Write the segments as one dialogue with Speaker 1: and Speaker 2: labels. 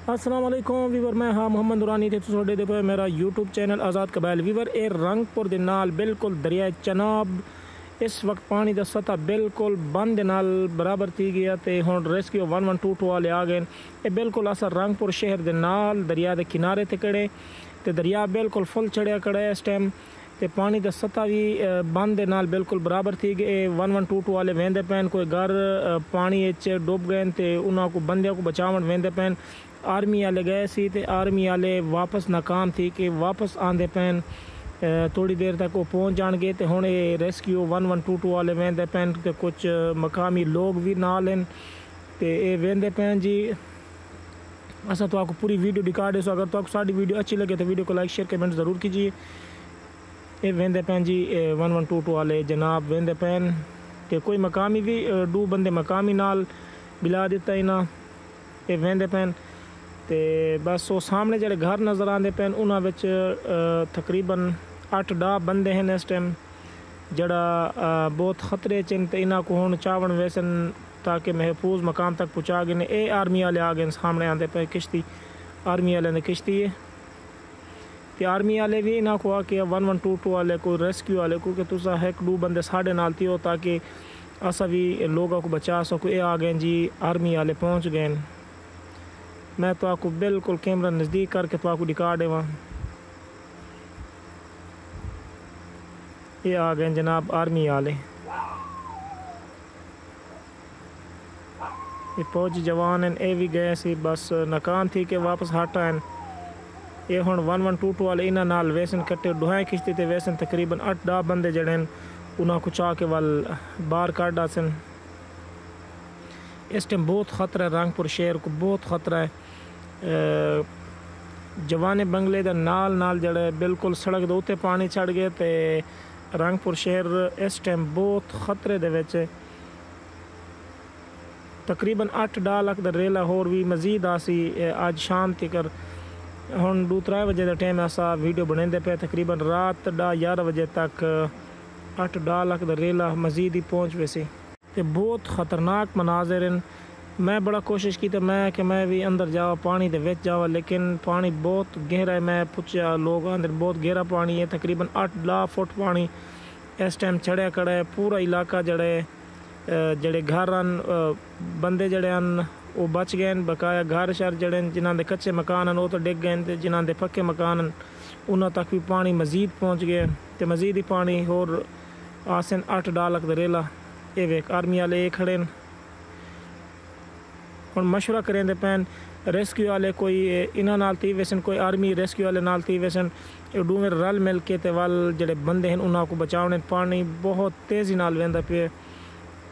Speaker 1: अस्सलाम वालेकुम वीवर, मैं हाँ मोहम्मद दुरानी थे तुहाडे दे पे मेरा यूट्यूब चैनल आज़ाद कबाइल वीवर। ए रंगपुर दे नाल बिल्कुल दरिया चनाब इस वक्त पानी दा सतह बिल्कुल बंद दे नाल बराबर थी गया ते हुण रेस्क्यू 112 वाले आ गए। ये बिल्कुल असा रंगपुर शहर दे नाल दरिया दे किनारे ते कड़े ते दरिया बिल्कुल फुल चढ़िया कड़ा है इस टाइम ते पानी दा सतह भी बंद दे नाल बिल्कुल बराबर थी गए। 112 वाले वेंदे पैन, कोई घर पानी च डुब गए ते उन्हां को बंदियां को बचावन वेंदे पैन। आर्मी वाले गए सी ते आर्मी वाले वापस नाकाम थी कि वापस आंदे पैन, थोड़ी देर तक वो पहुँच जाएंगे तो हुण रेस्क्यू 112 वाले वेंदे पैन ते कुछ मकामी लोग भी नाल हैं ते ये वेंदे पैन जी। असा तो आपको पूरी वीडियो दिखा दे, सो अगर तो आपको सारी वीडियो अच्छी लगे तो वीडियो को लाइक शेयर कमेंट ज़रूर कीजिए। ये वेंदे पैन जी 112 वाले जनाब वेंदे पैन ते कोई मकामी भी 2 बंदे मकामी नाल बिला दिता इना ये वेंदे पैन ते बस वो सामने जड़े घर नज़र आते पैन उन्हां विच तकरीबन 8-10 बंदे हैं इस टाइम जड़ा बहुत खतरे च ते इन्हां को हुण चावन वैसन ताकि महफूज मकाम तक पहुँचा गए। ये आर्मी वाले आ गए सामने आते पे किश्ती, आर्मी वाले ने किश्ती है ते आर्मी वाले भी इन्हां को आके 112 वाले को रेस्क्यू वाले को कि तुसा 1-2 बंदे साढ़े नाल थी हो ताकि असा भी लोगों को बचा सको। ये आ गए जी, आर्मी वाले पहुँच गए। मैं तो आपको बिल्कुल कैमरा नज़दीक करके तो आपको दिखा देवा। ये आ गए जनाब आर्मी वाले, ये फौजी जवान हैं, ये भी गए सी बस नाकाम थी कि वापस हट आए। ये हुण 112 वाले इन्हां नाल वैसन कट्टे दुहाई किश्ती ते वैसन तकरीबन 8-10 बंदे जड़े उन्हां को चाह के वाल बाहर कढ़ आसन। इस टाइम बहुत ख़तरा है, रंगपुर शहर को बहुत ख़तरा है। जवाने बंगले दा नाल जड़े बिल्कुल सड़क दे उत्ते पानी चढ़ गए ते रंगपुर शहर इस टाइम बहुत ख़तरे दे विच। तकरीबन 8-10 लाख दा रेला होर भी मजीद आसी अज शाम तक। हुण 2-3 बजे का टाइम असा वीडियो बनाते पे, तकरीबन रात 10-11 बजे तक 8-10 लाख दा रेला मजीद ही पहुँच वैसे ते बहुत ख़तरनाक मनाजिर हैं। मैं बड़ा कोशिश की तो मैं भी अंदर जावा पानी दे विच जावा, लेकिन पानी बहुत गहरा है। मैं पूछा लोग अंदर बहुत गहरा पानी है, तकरीबन 8-10 फुट पानी इस टाइम चढ़िया खड़ा है। पूरा इलाका जड़े घर बंदे जड़े हैं वो बच गए, बकाया घर शर जड़े जिन्हों के कच्चे मकान हैं वो तो डिग गए तो जिन्हों के पक्के मकान हैं उन्हों तक भी पानी मजीद पहुँच गए तो मजीद ही पानी होर आसन 8-10 लाख दा रेला। ये वेख आर्मी वाले ये खड़े न हुण मशवरा करेंदे पैन रेस्क्यू वाले, कोई इन्हां नाल थी वैसन कोई आर्मी रेस्क्यू वाले नाल थी वैसन डूमें रल मिल के ते वल जड़े बंदे हैं उन्हां को बचाने। पानी बहुत तेज़ी नाल वेंदा पे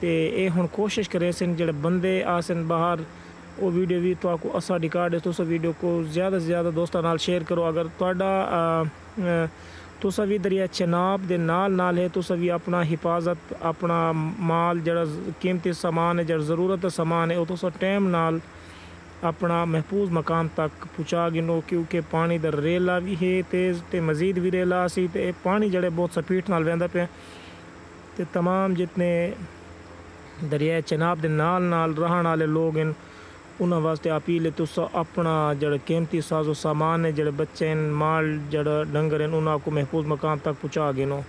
Speaker 1: ते ये हुण कोशिश करे सन जड़े बंदे आसन बाहर। वो वीडियो भी तो आपको असा दिखा दे, तुस वीडियो को ज़्यादा से ज़्यादा दोस्तों नाल शेयर करो। अगर तुहाडा तुसा भी दरिया चनाब दे नाल है, तुसा भी अपना हिफाजत अपना माल जड़ा कीमती सामान है जड़ा ज़रूरत दा सामान है वो तुसा टाइम नाल अपना महफूज मकाम तक पहुँचा गिनो, क्योंकि पानी दा रेला भी है तेज़ ते मजीद भी रेला सी ते पानी जड़े बहुत स्पीड नाल वेंदा पे ते तमाम जितने दरिया चनाब दे नाल रहन वाले लोग हैं उन्होंने वास्ते अपील है तुस अपना जड़ा कीमती साजो सामान है जड़े बच्चे हैं माल जड़ा डंगर हैं उन्होंने को महफूज मकाम तक पहुँचा गिनो।